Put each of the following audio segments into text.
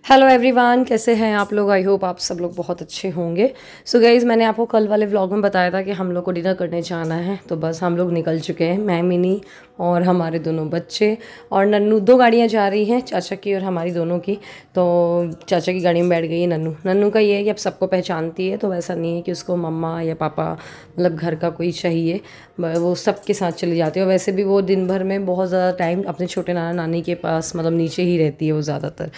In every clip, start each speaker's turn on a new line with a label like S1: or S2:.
S1: Hello everyone, कैसे हैं आप लोग। आई होप आप सब लोग बहुत अच्छे होंगे। सो गाइज़, मैंने आपको कल वाले व्लॉग में बताया था कि हम लोग को डिनर करने जाना है। तो बस हम लोग निकल चुके हैं, मैं, मिनी और हमारे दोनों बच्चे और नन्नू। दो गाड़ियाँ जा रही हैं, चाचा की और हमारी दोनों की। तो चाचा की गाड़ी में बैठ गई है नन्नू। नन्नू का ये है कि अब सबको पहचानती है, तो वैसा नहीं है कि उसको मम्मा या पापा मतलब घर का कोई चाहिए, वो सबके साथ चली जाती है। और वैसे भी वो दिन भर में बहुत ज़्यादा टाइम अपने छोटे नाना नानी के पास मतलब नीचे ही रहती है वो ज़्यादातर।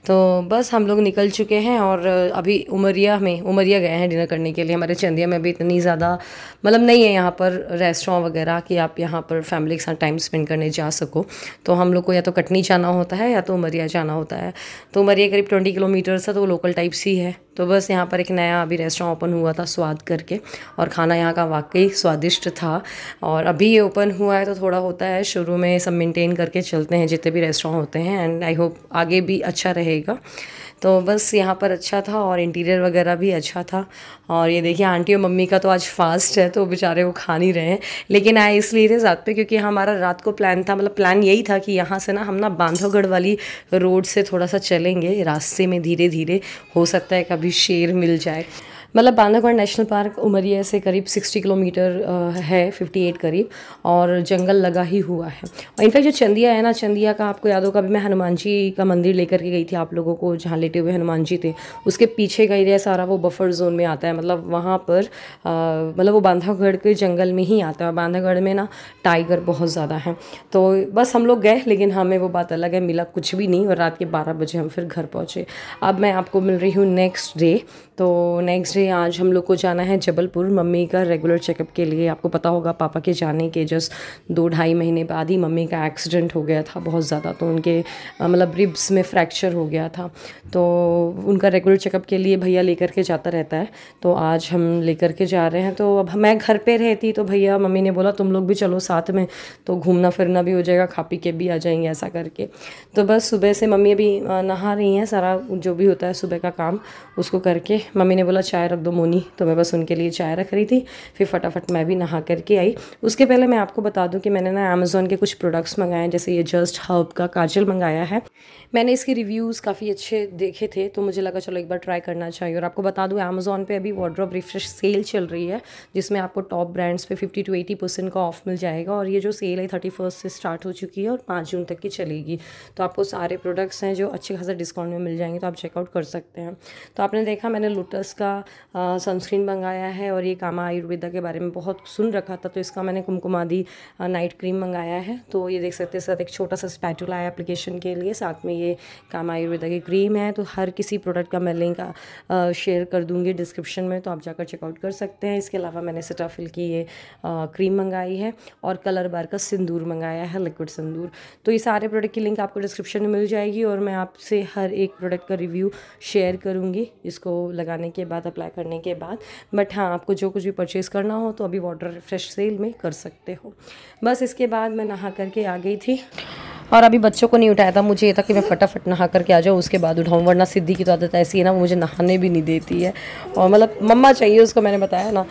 S1: तो बस हम लोग निकल चुके हैं और अभी उमरिया गए हैं डिनर करने के लिए। हमारे चंदिया में भी इतनी ज़्यादा मतलब नहीं है यहाँ पर रेस्टोरेंट वगैरह कि आप यहाँ पर फैमिली के साथ टाइम स्पेंड करने जा सको। तो हम लोग को या तो कटनी जाना होता है या तो उमरिया जाना होता है। तो उमरिया करीब 20 किलोमीटर है, तो वो लोकल टाइप्स ही है। तो बस यहाँ पर एक नया अभी रेस्टोरेंट ओपन हुआ था स्वाद करके, और खाना यहाँ का वाकई स्वादिष्ट था। और अभी ये ओपन हुआ है तो थोड़ा होता है, शुरू में सब मेंटेन करके चलते हैं जितने भी रेस्टोरेंट होते हैं, एंड आई होप आगे भी अच्छा रहेगा। तो बस यहाँ पर अच्छा था और इंटीरियर वगैरह भी अच्छा था। और ये देखिए, आंटी और मम्मी का तो आज फास्ट है, तो बेचारे वो खा नहीं रहे हैं। लेकिन आए इसलिए थे साथ पे क्योंकि हमारा रात को प्लान था, मतलब प्लान यही था कि यहाँ से ना हम ना बांधवगढ़ वाली रोड से थोड़ा सा चलेंगे रास्ते में धीरे धीरे। हो सकता है कभी शेर मिल जाए। मतलब बांधवगढ़ नेशनल पार्क उमरिया से करीब 60 किलोमीटर है, 58 करीब, और जंगल लगा ही हुआ है। और इनफैक्ट जो चंदिया है ना, चंदिया का आपको याद होगा, अभी मैं हनुमान जी का मंदिर लेकर के गई थी आप लोगों को, जहाँ लेटे हुए हनुमान जी थे, उसके पीछे का एरिया सारा वो बफर जोन में आता है। मतलब वहाँ पर मतलब वो बांधवगढ़ के जंगल में ही आता है। बांधवगढ़ में ना टाइगर बहुत ज़्यादा हैं। तो बस हम लोग गए, लेकिन हमें वो बात अलग है, मिला कुछ भी नहीं। और रात के 12 बजे हम फिर घर पहुँचे। अब मैं आपको मिल रही हूँ नेक्स्ट डे। तो नेक्स्ट डे आज हम लोग को जाना है जबलपुर मम्मी का रेगुलर चेकअप के लिए। आपको पता होगा पापा के जाने के जस्ट 2-2.5 महीने बाद ही मम्मी का एक्सीडेंट हो गया था बहुत ज़्यादा। तो उनके मतलब रिब्स में फ्रैक्चर हो गया था। तो उनका रेगुलर चेकअप के लिए भैया लेकर के जाता रहता है। तो आज हम लेकर के जा रहे हैं। तो अब मैं घर पे रहती तो भैया मम्मी ने बोला तुम लोग भी चलो साथ में, तो घूमना फिरना भी हो जाएगा, खा पी के भी आ जाएंगे ऐसा करके। तो बस सुबह से मम्मी अभी नहा रही हैं, सारा जो भी होता है सुबह का काम उसको करके। मम्मी ने बोला चाय रख दो मोनी, तो मैं बस उनके लिए चाय रख रही थी। फिर फटाफट मैं भी नहा करके आई। उसके पहले मैं आपको बता दूं कि मैंने ना अमेज़ॉन के कुछ प्रोडक्ट्स मंगाए हैं। जैसे ये जस्ट हर्ब का काजल मंगाया है। मैंने इसके रिव्यूज़ काफ़ी अच्छे देखे थे, तो मुझे लगा चलो एक बार ट्राई करना चाहिए। और आपको बता दूं अमेज़ॉन पे अभी वार्डरोब रिफ्रेश सेल चल रही है, जिसमें आपको टॉप ब्रांड्स पे 50 to 80% का ऑफ मिल जाएगा। और ये जो सेल है 31 से स्टार्ट हो चुकी है और 5 जून तक की चलेगी। तो आपको सारे प्रोडक्ट्स हैं जो अच्छे खासा डिस्काउंट में मिल जाएंगे, तो आप चेकआउट कर सकते हैं। तो आपने देखा मैंने लोटस का सनस्क्रीन मंगाया है, और ये कामा आयुर्वेदा के बारे में बहुत सुन रखा था, तो इसका मैंने कुमकुमादी नाइट क्रीम मंगाया है। तो ये देख सकते हैं, साथ एक छोटा सा स्पैटुला है एप्लीकेशन के लिए, साथ में ये कामा आयुर्वेदा की क्रीम है। तो हर किसी प्रोडक्ट का मैं लिंक शेयर कर दूंगी डिस्क्रिप्शन में, तो आप जाकर चेकआउट कर सकते हैं। इसके अलावा मैंने सेटाफिल की ये क्रीम मंगाई है, और कलर बार का सिंदूर मंगाया है, लिक्विड सिंदूर। तो ये सारे प्रोडक्ट की लिंक आपको डिस्क्रिप्शन में मिल जाएगी, और मैं आपसे हर एक प्रोडक्ट का रिव्यू शेयर करूँगी इसको लगाने के बाद, अप्लाई करने के बाद। बट हाँ, आपको जो कुछ भी परचेज़ करना हो तो अभी वाटर रिफ्रेश सेल में कर सकते हो। बस इसके बाद मैं नहा करके आ गई थी, और अभी बच्चों को नहीं उठाया था। मुझे ये था कि मैं फटाफट नहा करके आ जाऊँ, उसके बाद उठाऊँ, वरना सिद्धि की तो आदत ऐसी है ना, वो मुझे नहाने भी नहीं देती है। और मतलब मम्मा चाहिए उसको, मैंने बताया ना।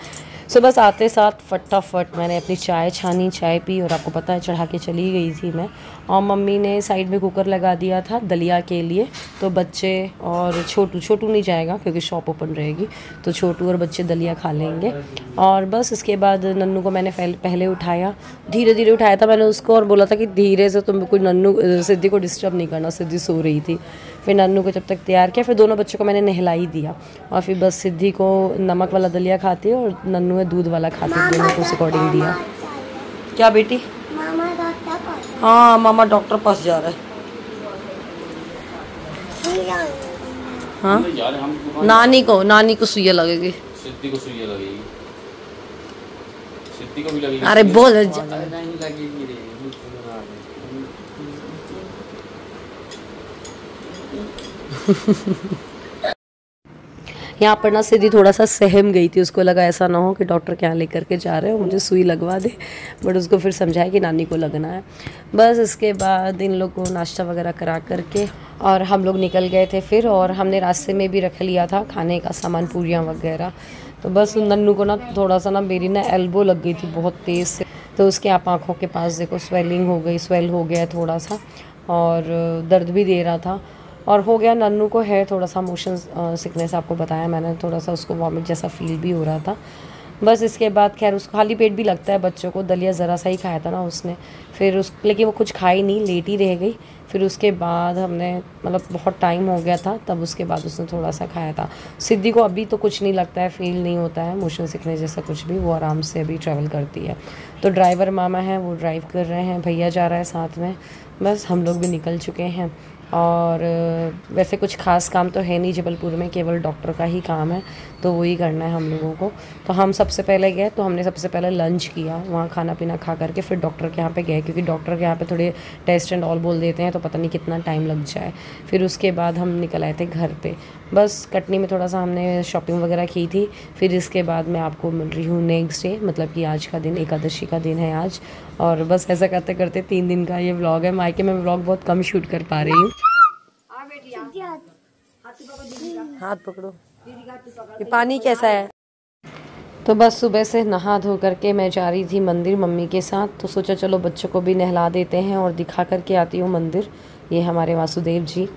S1: सो बस आते साथ फटाफट मैंने अपनी चाय छानी, चाय पी, और आपको पता है चढ़ा के चली गई थी मैं। और मम्मी ने साइड में कुकर लगा दिया था दलिया के लिए। तो बच्चे और छोटू नहीं जाएगा क्योंकि शॉप ओपन रहेगी, तो छोटू और बच्चे दलिया खा लेंगे। और बस इसके बाद नन्नू को मैंने पहले उठाया, धीरे धीरे उठाया था मैंने उसको, और बोला था कि धीरे से, तुम कोई सिद्धि को डिस्टर्ब नहीं करना, सिद्धि सो रही थी। फिर नन्नू को जब तक तैयार किया, फिर दोनों बच्चों को मैंने नहला ही दिया। और फिर बस सिद्धि को नमक वाला दलिया खाती है और नन्नू है दूध वाला खाती है, दोनों को उस अकॉर्डिंग दिया। क्या बेटी? हाँ, मामा डॉक्टर पास जा रहा है। हाँ, नानी को सुइया लगेगी,
S2: सिद्धि को सुइया लगेगी, सिद्धि को भी लगेगी।
S1: अरे बोल
S2: नहीं लगेगी रे।
S1: यहाँ पर ना सिद्धि थोड़ा सा सहम गई थी, उसको लगा ऐसा ना हो कि डॉक्टर क्या लेकर के जा रहे हो, मुझे सुई लगवा दे। बट उसको फिर समझाया कि नानी को लगना है। बस इसके बाद इन लोग को नाश्ता वगैरह करा करके और हम लोग निकल गए थे फिर। और हमने रास्ते में भी रख लिया था खाने का सामान, पूरियाँ वगैरह। तो बस नन्नू को ना थोड़ा सा ना मेरी ना एल्बो लग गई थी बहुत तेज़ से, तो उसके आप आँखों के पास देखो स्वेल हो गया थोड़ा सा, और दर्द भी दे रहा था। और हो गया। नन्नू को है थोड़ा सा मोशन सिकनेस, आपको बताया मैंने, थोड़ा सा उसको वॉमिट जैसा फील भी हो रहा था। बस इसके बाद खैर उसको खाली पेट भी लगता है बच्चों को, दलिया ज़रा सा ही खाया था ना उसने, फिर उस लेकिन वो कुछ खाई नहीं, लेट ही रह गई। फिर उसके बाद हमने मतलब बहुत टाइम हो गया था, तब उसके बाद उसने थोड़ा सा खाया था। सिद्धि को अभी तो कुछ नहीं लगता है, फील नहीं होता है मोशन सिकनेस जैसा कुछ भी, वो आराम से अभी ट्रैवल करती है। तो ड्राइवर मामा हैं, वो ड्राइव कर रहे हैं, भैया जा रहा है साथ में, बस हम लोग भी निकल चुके हैं। और वैसे कुछ ख़ास काम तो है नहीं जबलपुर में, केवल डॉक्टर का ही काम है, तो वही करना है हम लोगों को। तो हम सबसे पहले गए, तो हमने सबसे पहले लंच किया, वहाँ खाना पीना खा करके फिर डॉक्टर के यहाँ पे गए, क्योंकि डॉक्टर के यहाँ पे थोड़े टेस्ट एंड ऑल बोल देते हैं, तो पता नहीं कितना टाइम लग जाए। फिर उसके बाद हम निकल आए थे घर पे। बस कटनी में थोड़ा सा हमने शॉपिंग वगैरह की थी। फिर इसके बाद मैं आपको मिल रही हूँ नेक्स्ट डे, मतलब कि आज का दिन एकादशी का दिन है आज। और बस ऐसा करते करते 3 दिन का ये व्लॉग है। मायके में व्लॉग बहुत कम शूट कर पा रही हूँ। हाथ पकड़ो। ये पानी कैसा है? तो बस सुबह से नहा धो करके मैं जा रही थी मंदिर मम्मी के साथ, तो सोचा चलो बच्चों को भी नहला देते हैं और दिखा करके आती हूँ मंदिर। ये हमारे वासुदेव जी,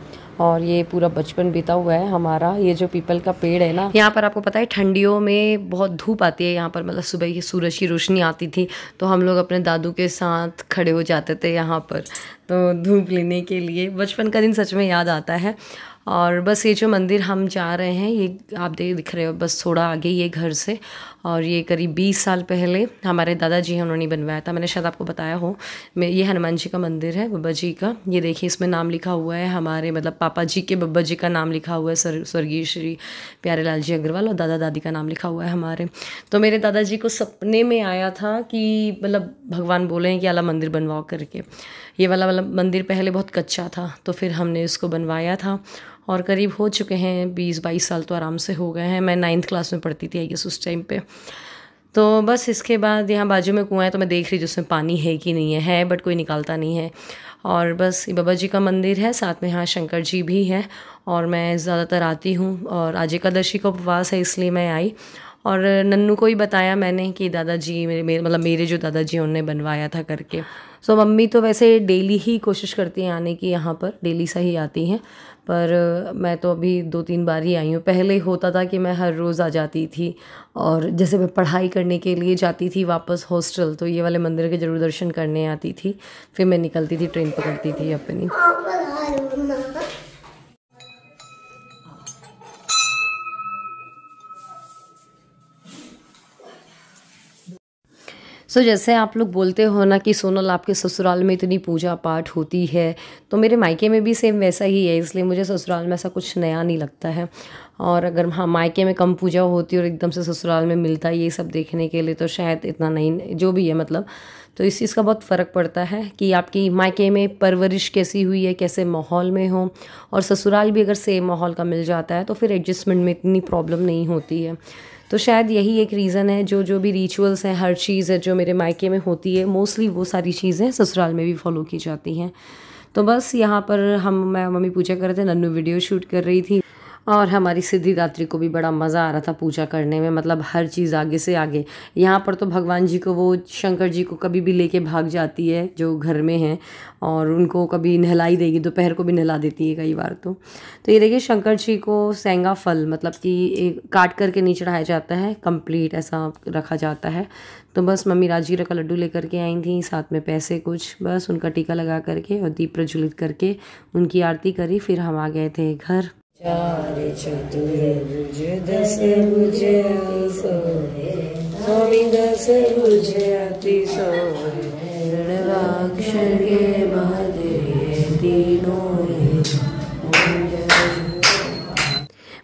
S1: और ये पूरा बचपन बीता हुआ है हमारा। ये जो पीपल का पेड़ है ना, यहाँ पर आपको पता है ठंडियों में बहुत धूप आती है यहाँ पर, मतलब सुबह की सूरज की रोशनी आती थी, तो हम लोग अपने दादू के साथ खड़े हो जाते थे यहाँ पर, तो धूप लेने के लिए। बचपन का दिन सच में याद आता है। और बस ये जो मंदिर हम जा रहे हैं, ये आप दिख रहे हो बस थोड़ा आगे ये घर से, और ये करीब 20 साल पहले हमारे दादाजी हैं, उन्होंने बनवाया था। मैंने शायद आपको बताया हो, ये हनुमान जी का मंदिर है, बब्बा जी का। ये देखिए इसमें नाम लिखा हुआ है हमारे, मतलब पापा जी के बब्बा जी का नाम लिखा हुआ है, स्वर्गीय श्री प्यारेलाल जी अग्रवाल, और दादा दादी का नाम लिखा हुआ है हमारे। तो मेरे दादाजी को सपने में आया था कि मतलब भगवान बोले हैं कि आला मंदिर बनवाओ करके। ये वाला मंदिर पहले बहुत कच्चा था, तो फिर हमने इसको बनवाया था, और करीब हो चुके हैं 20-22 साल तो आराम से हो गए हैं। मैं 9th क्लास में पढ़ती थी आई गेस उस टाइम पे। तो बस इसके बाद यहाँ बाजू में कुआं है, तो मैं देख रही जिसमें पानी है कि नहीं है, बट कोई निकालता नहीं है। और बस ये बाबा जी का मंदिर है, साथ में यहाँ शंकर जी भी है, और मैं ज़्यादातर आती हूँ। और आज एकादशी का उपवास है इसलिए मैं आई। और नन्नू को ही बताया मैंने कि दादाजी मेरे जो दादाजी हैं उन्होंने बनवाया था करके। सो मम्मी तो वैसे डेली ही कोशिश करती हैं आने की, यहाँ पर डेली सही आती हैं, पर मैं तो अभी 2-3 बार ही आई हूँ। पहले होता था कि मैं हर रोज़ आ जाती थी, और जैसे मैं पढ़ाई करने के लिए जाती थी वापस हॉस्टल, तो ये वाले मंदिर के ज़रूर दर्शन करने आती थी, फिर मैं निकलती थी, ट्रेन पकड़ती थी अपनी। जैसे आप लोग बोलते हो ना कि सोनल आपके ससुराल में इतनी पूजा पाठ होती है, तो मेरे मायके में भी सेम वैसा ही है, इसलिए मुझे ससुराल में ऐसा कुछ नया नहीं लगता है। और अगर हाँ मायके में कम पूजा होती और एकदम से ससुराल में मिलता है ये सब देखने के लिए, तो शायद इतना नहीं, जो भी है मतलब। तो इस चीज़ का बहुत फ़र्क पड़ता है कि आपकी मायके में परवरिश कैसी हुई है, कैसे माहौल में हो, और ससुराल भी अगर सेम माहौल का मिल जाता है तो फिर एडजस्टमेंट में इतनी प्रॉब्लम नहीं होती है। तो शायद यही एक रीज़न है, जो भी रिचुअल्स हैं, हर चीज़ है जो मेरे मायके में होती है, मोस्टली वो सारी चीज़ें ससुराल में भी फॉलो की जाती हैं। तो बस यहाँ पर मैं मम्मी पूजा कर रहे थे, नन्नू वीडियो शूट कर रही थी, और हमारी सिद्धिदात्री को भी बड़ा मज़ा आ रहा था पूजा करने में, मतलब हर चीज़ आगे से आगे। यहाँ पर तो भगवान जी को, वो शंकर जी को कभी भी लेके भाग जाती है जो घर में हैं, और उनको कभी नहलाई देगी, दोपहर को भी नहला देती है कई बार। तो ये देखिए शंकर जी को सेंगा फल, मतलब कि एक काट करके नहीं चढ़ाया जाता है, कंप्लीट ऐसा रखा जाता है। तो बस मम्मी राजगीरा का लड्डू लेकर के आई थी, साथ में पैसे कुछ, बस उनका टीका लगा करके और दीप प्रज्वलित करके उनकी आरती करी, फिर हम आ गए थे घर। 4 चतुर्भुज 10 भुज सोहे, स्वामी 10 भुज अति सोहे, ऋणवाक्षर के महादेव तीनों।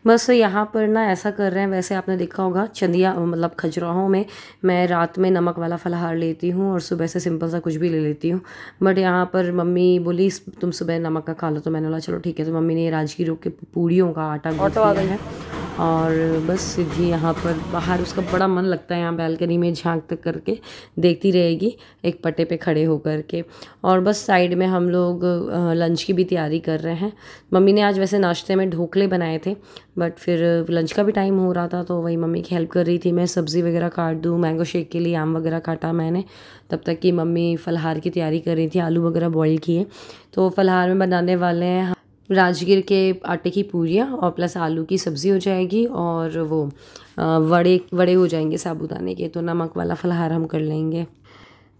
S1: बस यहाँ पर ना ऐसा कर रहे हैं, वैसे आपने देखा होगा चंदिया मतलब खजुराहों में मैं रात में नमक वाला फलाहार लेती हूँ और सुबह से सिंपल सा कुछ भी ले लेती हूँ, बट यहाँ पर मम्मी बोली तुम सुबह नमक का खा लो, तो मैंने बोला चलो ठीक है। तो मम्मी ने राजगीरों के पूड़ियों का आटा गूंथ दिया है, और बस सिद्धि यहाँ पर बाहर, उसका बड़ा मन लगता है यहाँ बैल्कनी में झांक तक करके देखती रहेगी एक पट्टे पे खड़े होकर के। और बस साइड में हम लोग लंच की भी तैयारी कर रहे हैं। मम्मी ने आज वैसे नाश्ते में ढोकले बनाए थे, बट फिर लंच का भी टाइम हो रहा था, तो वही मम्मी की हेल्प कर रही थी। मैं सब्ज़ी वगैरह काट दूँ, मैंगो शेक के लिए आम वगैरह काटा मैंने, तब तक कि मम्मी फलाहार की तैयारी कर रही थी, आलू वगैरह बॉईल किए। तो फलाहार में बनाने वाले हैं राजगिर के आटे की पूरियाँ और प्लस आलू की सब्ज़ी हो जाएगी, और वो वड़े वड़े हो जाएंगे साबूदाने के, तो नमक वाला फलहार हम कर लेंगे।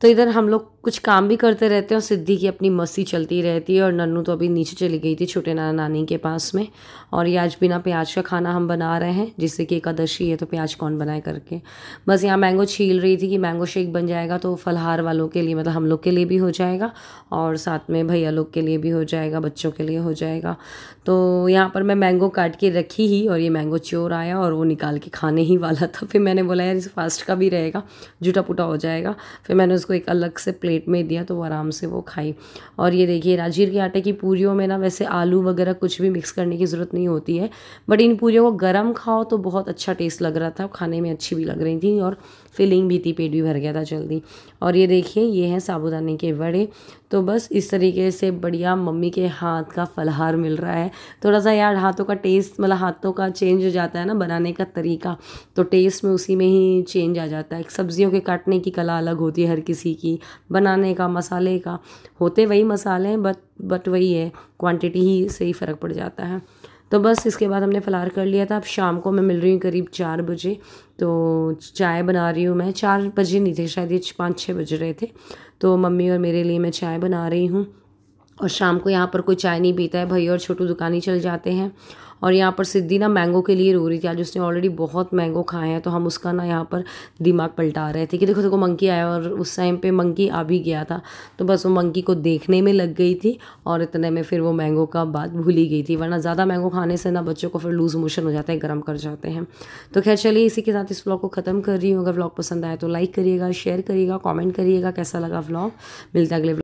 S1: तो इधर हम लोग कुछ काम भी करते रहते हैं और सिद्धि की अपनी मस्ती चलती रहती है। और नन्नू तो अभी नीचे चली गई थी छोटे नाना नानी के पास में। और ये आज बिना प्याज का खाना हम बना रहे हैं, जिससे कि एकादशी है तो प्याज कौन बनाए करके। बस यहाँ मैंगो छील रही थी कि मैंगो शेक बन जाएगा तो फलहार वालों के लिए, मतलब हम लोग के लिए भी हो जाएगा और साथ में भैया लोग के लिए भी हो जाएगा, बच्चों के लिए हो जाएगा। तो यहाँ पर मैं मैंगो काट के रखी ही, और ये मैंगो चोर आया और वो निकाल के खाने ही वाला था। फिर मैंने बोला यार इस फास्ट का भी रहेगा, जुटा पुटा हो जाएगा। फिर मैंने उसको एक अलग से प्लेट में दिया तो वो आराम से वो खाई। और ये देखिए राजगीर के आटे की पूरियों में ना वैसे आलू वगैरह कुछ भी मिक्स करने की ज़रूरत नहीं होती है, बट इन पूरियों को गर्म खाओ तो बहुत अच्छा टेस्ट लग रहा था, खाने में अच्छी भी लग रही थी और फिलिंग भी थी, पेट भी भर गया था जल्दी। और ये देखिए ये हैं साबूदाने के वड़े। तो बस इस तरीके से बढ़िया मम्मी के हाथ का फलहार मिल रहा है। थोड़ा सा यार हाथों का टेस्ट, मतलब हाथों का चेंज हो जाता है ना बनाने का तरीका, तो टेस्ट में उसी में ही चेंज आ जाता है। सब्जियों के काटने की कला अलग होती है हर किसी की, बनाने का, मसाले का, होते वही मसाले हैं बट वही है, क्वांटिटी ही से ही फ़र्क पड़ जाता है। तो बस इसके बाद हमने फलार कर लिया था। अब शाम को मैं मिल रही हूँ करीब 4 बजे, तो चाय बना रही हूँ मैं। 4 बजे नहीं थे शायद, ये 5-6 बज रहे थे। तो मम्मी और मेरे लिए मैं चाय बना रही हूँ। और शाम को यहाँ पर कोई चाय नहीं पीता है, भैया और छोटू दुकान ही चल जाते हैं। और यहाँ पर सिद्धि ना मैंगो के लिए रो रही थी, आज उसने ऑलरेडी बहुत मैंगो खाए हैं, तो हम उसका ना यहाँ पर दिमाग पलटा रहे थे कि देखो देखो मंकी आया, और उस टाइम पे मंकी आ भी गया था। तो बस वो मंकी को देखने में लग गई थी और इतने में फिर वो मैंगो का बात भूल ही गई थी, वरना ज़्यादा मैंगो खाने से ना बच्चों को फिर लूज़ मोशन हो जाता है, गर्म कर जाते हैं। तो खैर चलिए इसी के साथ इस व्लॉग को ख़त्म कर रही हूँ। अगर व्लॉग पसंद आए तो लाइक करिएगा, शेयर करिएगा, कॉमेंट करिएगा कैसा लगा व्लॉग। मिलता है अगले